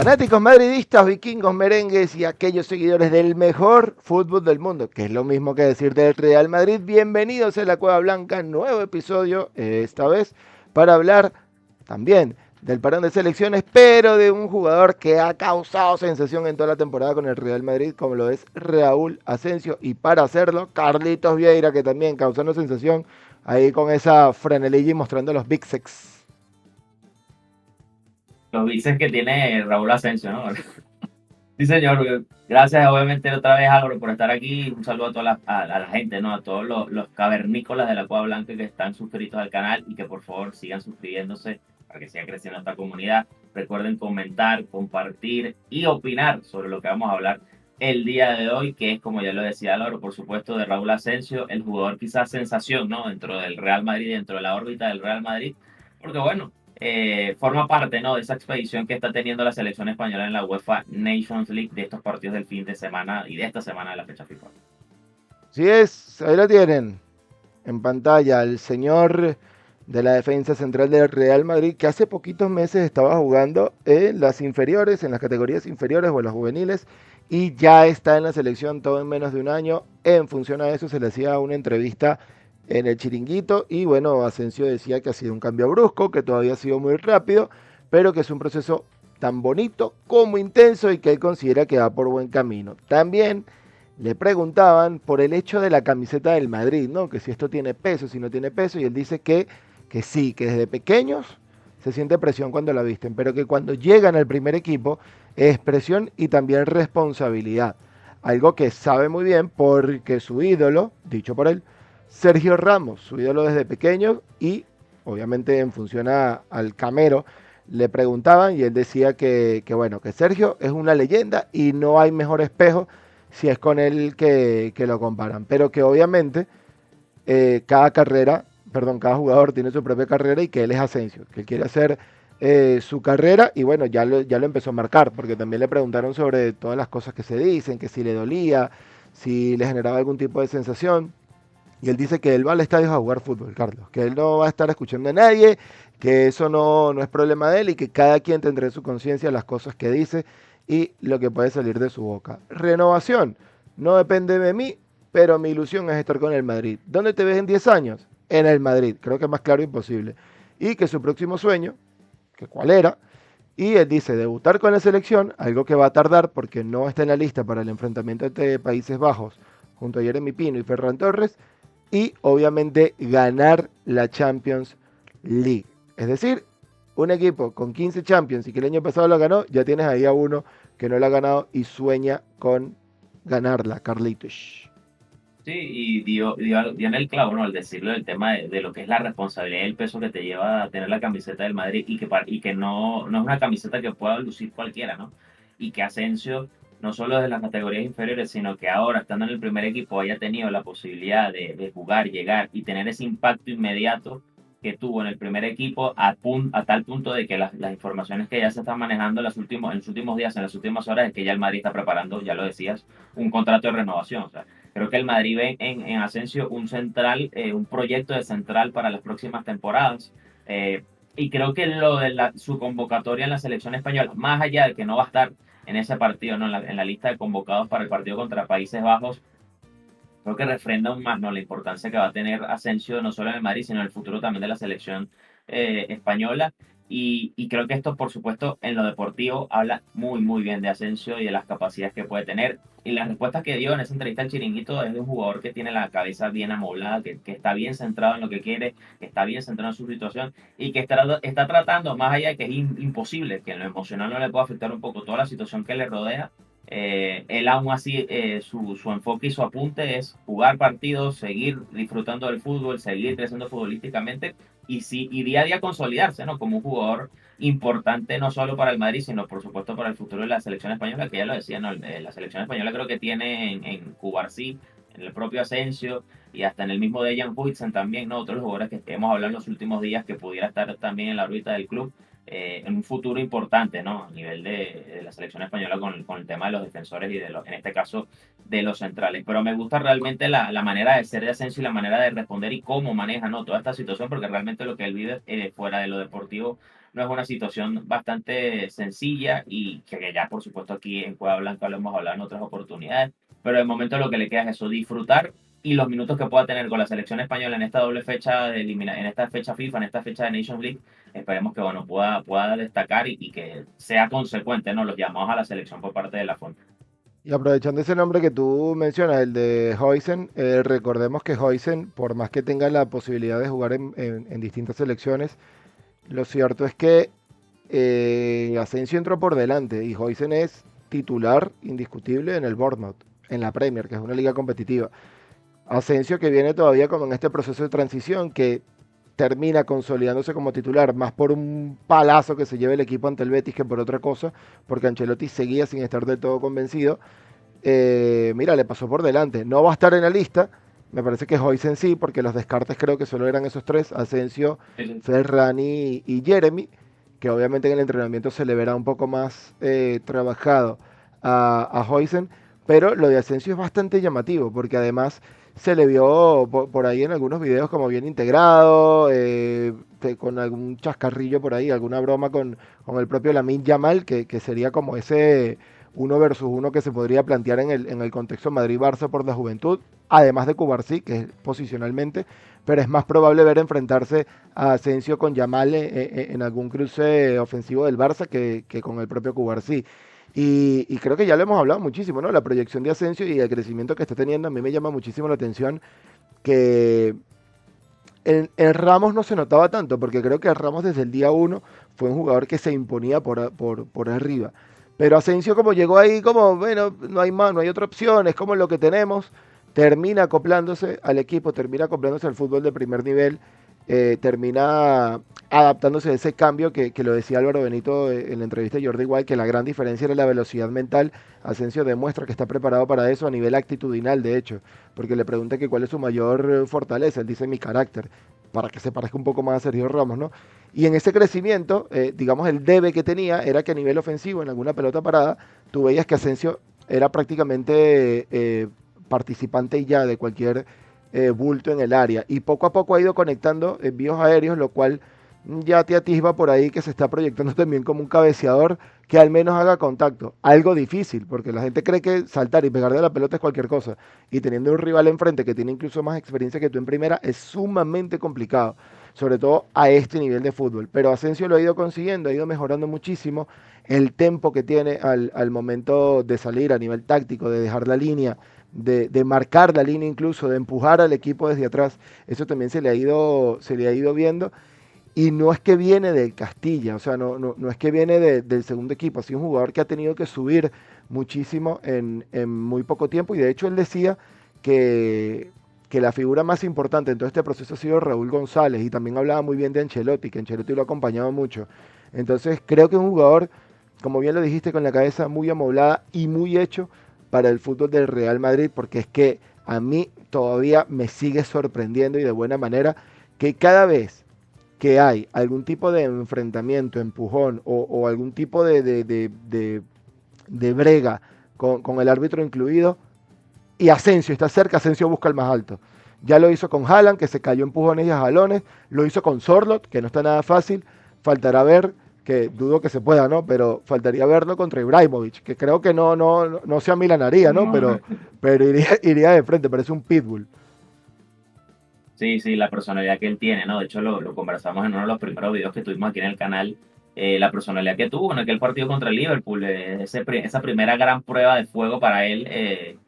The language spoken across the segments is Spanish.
Fanáticos madridistas, vikingos, merengues y aquellos seguidores del mejor fútbol del mundo, que es lo mismo que decir del Real Madrid, bienvenidos a la Cueva Blanca, nuevo episodio, esta vez para hablar también del parón de selecciones, pero de un jugador que ha causado sensación en toda la temporada con el Real Madrid, como lo es Raúl Asensio, y para hacerlo, Carlitos Vieira, que también causando sensación ahí con esa franelilla y mostrando los Big Six. Los bíceps que tiene Raúl Asensio, ¿no? Sí, señor. Gracias, obviamente, otra vez, Álvaro, por estar aquí. Un saludo a toda la gente, ¿no? A todos los cavernícolas de la Cueva Blanca que están suscritos al canal y que por favor sigan suscribiéndose para que siga creciendo esta comunidad. Recuerden comentar, compartir y opinar sobre lo que vamos a hablar el día de hoy, que es, como ya lo decía Álvaro, por supuesto, de Raúl Asensio, el jugador quizás sensación, ¿no? Dentro del Real Madrid, dentro de la órbita del Real Madrid. Porque bueno, forma parte, ¿no?, de esa expedición que está teniendo la selección española en la UEFA Nations League de estos partidos del fin de semana y de esta semana de la fecha FIFA. Sí es, ahí lo tienen en pantalla, el señor de la defensa central del Real Madrid, que hace poquitos meses estaba jugando en las inferiores, en las categorías inferiores o en las juveniles, y ya está en la selección todo en menos de un año. En función a eso se le hacía una entrevista en el Chiringuito, y bueno, Asensio decía que ha sido un cambio brusco, que todavía ha sido muy rápido, pero que es un proceso tan bonito como intenso y que él considera que va por buen camino. También le preguntaban por el hecho de la camiseta del Madrid, ¿no? Que si esto tiene peso, si no tiene peso, y él dice que sí, que desde pequeños se siente presión cuando la visten, pero que cuando llegan al primer equipo es presión y también responsabilidad. Algo que sabe muy bien porque su ídolo, dicho por él, Sergio Ramos, su ídolo desde pequeño y obviamente en función al camero, le preguntaban y él decía que bueno, que Sergio es una leyenda y no hay mejor espejo si es con él que lo comparan. Pero que obviamente cada carrera, perdón, cada jugador tiene su propia carrera y que él es Asensio, que él quiere hacer su carrera y bueno, ya lo empezó a marcar, porque también le preguntaron sobre todas las cosas que se dicen, que si le dolía, si le generaba algún tipo de sensación. Y él dice que él va al estadio a jugar fútbol, Carlos, que él no va a estar escuchando a nadie, que eso no es problema de él y que cada quien tendrá en su conciencia las cosas que dice y lo que puede salir de su boca. Renovación, no depende de mí, pero mi ilusión es estar con el Madrid. ¿Dónde te ves en 10 años? En el Madrid, creo que es más claro imposible. Y que su próximo sueño, que cuál era, y él dice debutar con la selección, algo que va a tardar porque no está en la lista para el enfrentamiento entre Países Bajos junto a Jeremy Pino y Ferran Torres, y obviamente ganar la Champions League. Es decir, un equipo con 15 Champions y que el año pasado lo ganó, ya tienes ahí a uno que no lo ha ganado y sueña con ganarla, Carlitos. Sí, y dio en el clavo, ¿no? Al decirlo del tema de lo que es la responsabilidad y el peso que te lleva a tener la camiseta del Madrid y que no es una camiseta que pueda lucir cualquiera, ¿no? Y que Asensio, no solo de las categorías inferiores, sino que ahora, estando en el primer equipo, haya tenido la posibilidad de jugar, llegar y tener ese impacto inmediato que tuvo en el primer equipo a tal punto de que las informaciones que ya se están manejando en los últimos días, en las últimas horas, es que ya el Madrid está preparando, ya lo decías, un contrato de renovación. O sea, creo que el Madrid ve en Asensio un central, un proyecto de central para las próximas temporadas. Eh, y creo que lo de su convocatoria en la selección española, más allá de que no va a estar en ese partido, ¿no?, en la lista de convocados para el partido contra Países Bajos, creo que refrenda aún más, ¿no?, la importancia que va a tener Asensio no solo en el Madrid, sino en el futuro también de la selección española. Y creo que esto, por supuesto, en lo deportivo habla muy, muy bien de Asensio y de las capacidades que puede tener. Y las respuestas que dio en esa entrevista al Chiringuito es de un jugador que tiene la cabeza bien amoblada, que está bien centrado en lo que quiere, que está bien centrado en su situación y que está tratando, más allá de que es imposible, que en lo emocional no le pueda afectar un poco toda la situación que le rodea. Él aún así, su enfoque y su apunte es jugar partidos, seguir disfrutando del fútbol, seguir creciendo futbolísticamente y, sí, y día a día consolidarse, ¿no?, como un jugador importante no solo para el Madrid, sino por supuesto para el futuro de la selección española, que ya lo decía, ¿no? La selección española creo que tiene en Cubarsí, en el propio Asensio y hasta en el mismo Dejan Huijsen también, ¿no?, otros jugadores que hemos hablado en los últimos días que pudiera estar también en la órbita del club. en un futuro importante, ¿no? A nivel de la selección española con el tema de los defensores y en este caso de los centrales. Pero me gusta realmente la manera de ser de Asensio y la manera de responder y cómo maneja, ¿no? Toda esta situación, porque realmente lo que él vive fuera de lo deportivo no es una situación bastante sencilla y que ya por supuesto aquí en Cueva Blanca lo hemos hablado en otras oportunidades, pero de momento lo que le queda es eso, disfrutar y los minutos que pueda tener con la selección española en esta doble fecha en esta fecha FIFA, en esta fecha de Nations League, esperemos que bueno, pueda destacar y que sea consecuente, ¿no? Los llamados a la selección por parte de la Fuente. Y aprovechando ese nombre que tú mencionas, el de Huijsen, recordemos que Huijsen, por más que tenga la posibilidad de jugar en distintas selecciones, lo cierto es que Asensio entró por delante y Huijsen es titular indiscutible en el Bournemouth, en la Premier, que es una liga competitiva. Asensio que viene todavía como en este proceso de transición que termina consolidándose como titular, más por un palazo que se lleva el equipo ante el Betis que por otra cosa, porque Ancelotti seguía sin estar del todo convencido. Mira, le pasó por delante. No va a estar en la lista. Me parece que Hoysen sí, porque los descartes creo que solo eran esos tres, Asensio, Sí, sí. Ferrani y Jeremy, que obviamente en el entrenamiento se le verá un poco más trabajado a Hoysen, pero lo de Asensio es bastante llamativo, porque además se le vio por ahí en algunos videos como bien integrado, con algún chascarrillo por ahí, alguna broma con el propio Lamine Yamal, que sería como ese uno versus uno que se podría plantear en el contexto Madrid-Barça por la juventud, además de Cubarsí, que es posicionalmente, pero es más probable ver enfrentarse a Asensio con Yamal en algún cruce ofensivo del Barça que con el propio Cubarsí. Y creo que ya lo hemos hablado muchísimo, ¿no? La proyección de Asensio y el crecimiento que está teniendo, a mí me llama muchísimo la atención que en Ramos no se notaba tanto, porque creo que Ramos desde el día uno fue un jugador que se imponía por arriba. Pero Asensio como llegó ahí, como, bueno, no hay más, no hay otra opción, es como lo que tenemos, termina acoplándose al equipo, termina acoplándose al fútbol de primer nivel, termina adaptándose a ese cambio que lo decía Álvaro Benito en la entrevista de Jordi Wild, que la gran diferencia era la velocidad mental. Asensio demuestra que está preparado para eso a nivel actitudinal, de hecho, porque le pregunta que cuál es su mayor fortaleza, él dice mi carácter, para que se parezca un poco más a Sergio Ramos, ¿no? Y en ese crecimiento, digamos, el debe que tenía era que a nivel ofensivo, en alguna pelota parada, tú veías que Asensio era prácticamente participante ya de cualquier bulto en el área. Y poco a poco ha ido conectando envíos aéreos, lo cual ya te atisba por ahí que se está proyectando también como un cabeceador que al menos haga contacto. Algo difícil, porque la gente cree que saltar y pegarle a la pelota es cualquier cosa. Y teniendo un rival enfrente que tiene incluso más experiencia que tú en primera, es sumamente complicado, sobre todo a este nivel de fútbol. Pero Asensio lo ha ido consiguiendo, ha ido mejorando muchísimo el tempo que tiene al momento de salir a nivel táctico, de dejar la línea, de marcar la línea incluso, de empujar al equipo desde atrás. Eso también se le ha ido viendo. Y no es que viene del Castilla, o sea, no es que viene del segundo equipo, ha sido un jugador que ha tenido que subir muchísimo en muy poco tiempo. Y de hecho él decía que la figura más importante en todo este proceso ha sido Raúl González. Y también hablaba muy bien de Ancelotti, que Ancelotti lo ha acompañado mucho. Entonces creo que es un jugador, como bien lo dijiste, con la cabeza muy amoblada y muy hecho para el fútbol del Real Madrid, porque es que a mí todavía me sigue sorprendiendo y de buena manera que cada vez que hay algún tipo de enfrentamiento, empujón o algún tipo de brega con el árbitro incluido, y Asensio está cerca, Asensio busca el más alto. Ya lo hizo con Haaland, que se cayó empujones y a jalones, lo hizo con Sorlot, que no está nada fácil, faltará ver, que dudo que se pueda, ¿no? Pero faltaría verlo contra Ibrahimovic, que creo que no se amilanaría, ¿no? No, Pero iría de frente, parece un pitbull. sí, sí, la personalidad que él tiene, ¿no? De hecho, lo conversamos en uno de los primeros videos que tuvimos aquí en el canal, la personalidad que tuvo en aquel partido contra el Liverpool, esa primera gran prueba de fuego para él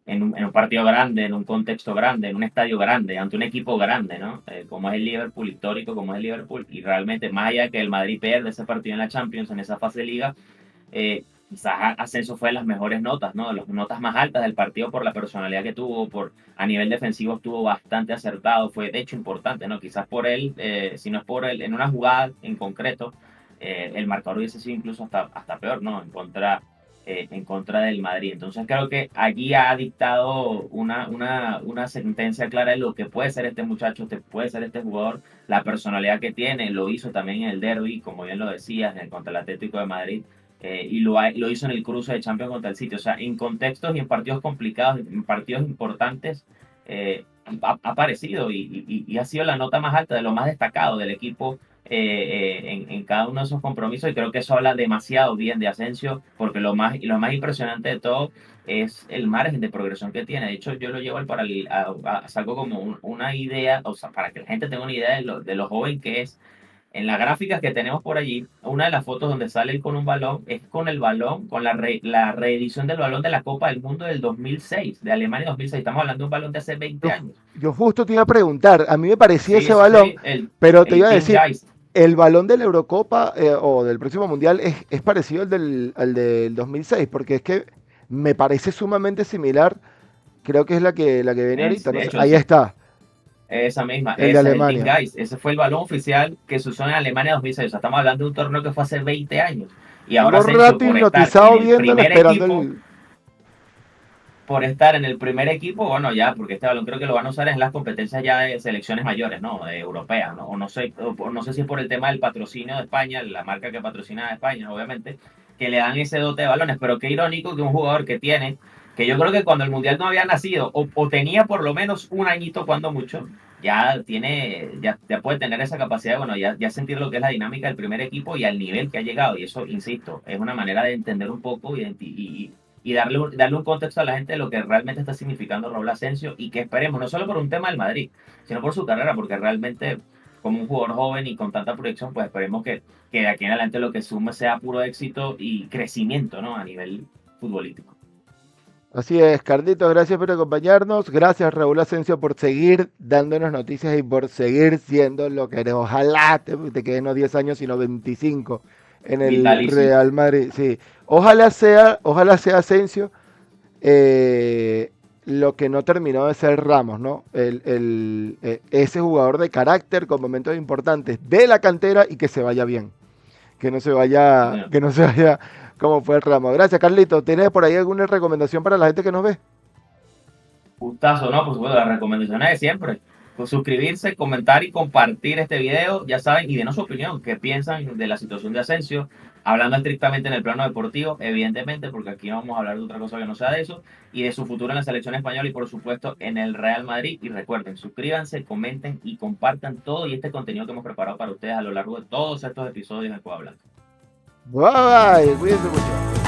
en un partido grande, en un contexto grande, en un estadio grande, ante un equipo grande, ¿no? Como es el Liverpool, histórico como es el Liverpool, y realmente, más allá de que el Madrid pierde ese partido en la Champions, en esa fase de liga, quizás Ascenso fue de las mejores notas, ¿no? De las notas más altas del partido por la personalidad que tuvo, a nivel defensivo estuvo bastante acertado, fue de hecho importante, ¿no? Quizás por él, si no es por él, en una jugada en concreto, el marcador hubiese sido incluso hasta peor, ¿no? En contra en contra del Madrid. Entonces creo que allí ha dictado una sentencia clara de lo que puede ser este muchacho, puede ser este jugador, la personalidad que tiene, lo hizo también en el derby, como bien lo decías, contra el Atlético de Madrid. Y lo hizo en el cruce de Champions contra el City. O sea, en contextos y en partidos complicados, en partidos importantes, ha aparecido y ha sido la nota más alta, de lo más destacado del equipo en cada uno de esos compromisos, y creo que eso habla demasiado bien de Asensio, porque lo más impresionante de todo es el margen de progresión que tiene. De hecho, yo lo llevo al saco como una idea, o sea, para que la gente tenga una idea de lo joven que es. En las gráficas que tenemos por allí, una de las fotos donde sale él con un balón es con el balón, con la reedición del balón de la Copa del Mundo del 2006, de Alemania 2006. Estamos hablando de un balón de hace 20 Yo, años. yo justo te iba a preguntar, a mí me parecía Sí, ese balón, sí, pero te iba el a Team decir, Geist. el balón de la Eurocopa o del próximo Mundial es parecido al del 2006, porque es que me parece sumamente similar, creo que es la que viene ahorita, no De sé, hecho, ahí está, esa misma, el de ese es el Team Alemania. Geist. Ese fue el balón oficial que se usó en Alemania 2006. O sea, estamos hablando de un torneo que fue hace 20 años. Y ahora Tengo Asensio, rato por estar en hipnotizado el viéndolo, primer esperando equipo, el... bueno, ya, porque este balón creo que lo van a usar en las competencias ya de selecciones mayores, ¿no? Europeas, ¿no? O no sé si es por el tema del patrocinio de España, la marca que patrocina a España, obviamente, que le dan ese dote de balones. Pero qué irónico que un jugador que yo creo que cuando el Mundial no había nacido, o tenía por lo menos un añito cuando mucho, ya puede tener esa capacidad de, bueno, ya sentir lo que es la dinámica del primer equipo y al nivel que ha llegado. Y eso, insisto, es una manera de entender un poco y darle un contexto a la gente de lo que realmente está significando Raúl Asensio, y que esperemos, no solo por un tema del Madrid, sino por su carrera, porque realmente como un jugador joven y con tanta proyección, pues esperemos que de aquí en adelante lo que sume sea puro éxito y crecimiento, ¿no? A nivel futbolístico. Así es, Carlitos, gracias por acompañarnos. Gracias, Raúl Asensio, por seguir dándonos noticias y por seguir siendo lo que eres. Ojalá te queden no 10 años, sino 25 en el Vitalicio. Real Madrid. Sí, ojalá sea Asensio lo que no terminó de ser Ramos, ¿no? Ese jugador de carácter con momentos importantes de la cantera y que se vaya bien. Bueno, Que no se vaya como fue el Ramos. Gracias, Carlito. ¿Tienes por ahí alguna recomendación para la gente que nos ve? gustazo, ¿no? Por supuesto, las recomendaciones de siempre. Pues suscribirse, comentar y compartir este video, ya saben, y denos su opinión, qué piensan de la situación de Asensio, hablando estrictamente en el plano deportivo, evidentemente, porque aquí no vamos a hablar de otra cosa que no sea de eso, y de su futuro en la selección española y por supuesto en el Real Madrid. Y recuerden, suscríbanse, comenten y compartan todo y este contenido que hemos preparado para ustedes a lo largo de todos estos episodios de Cuadra Blanca. Bye, bye. Cuídense mucho.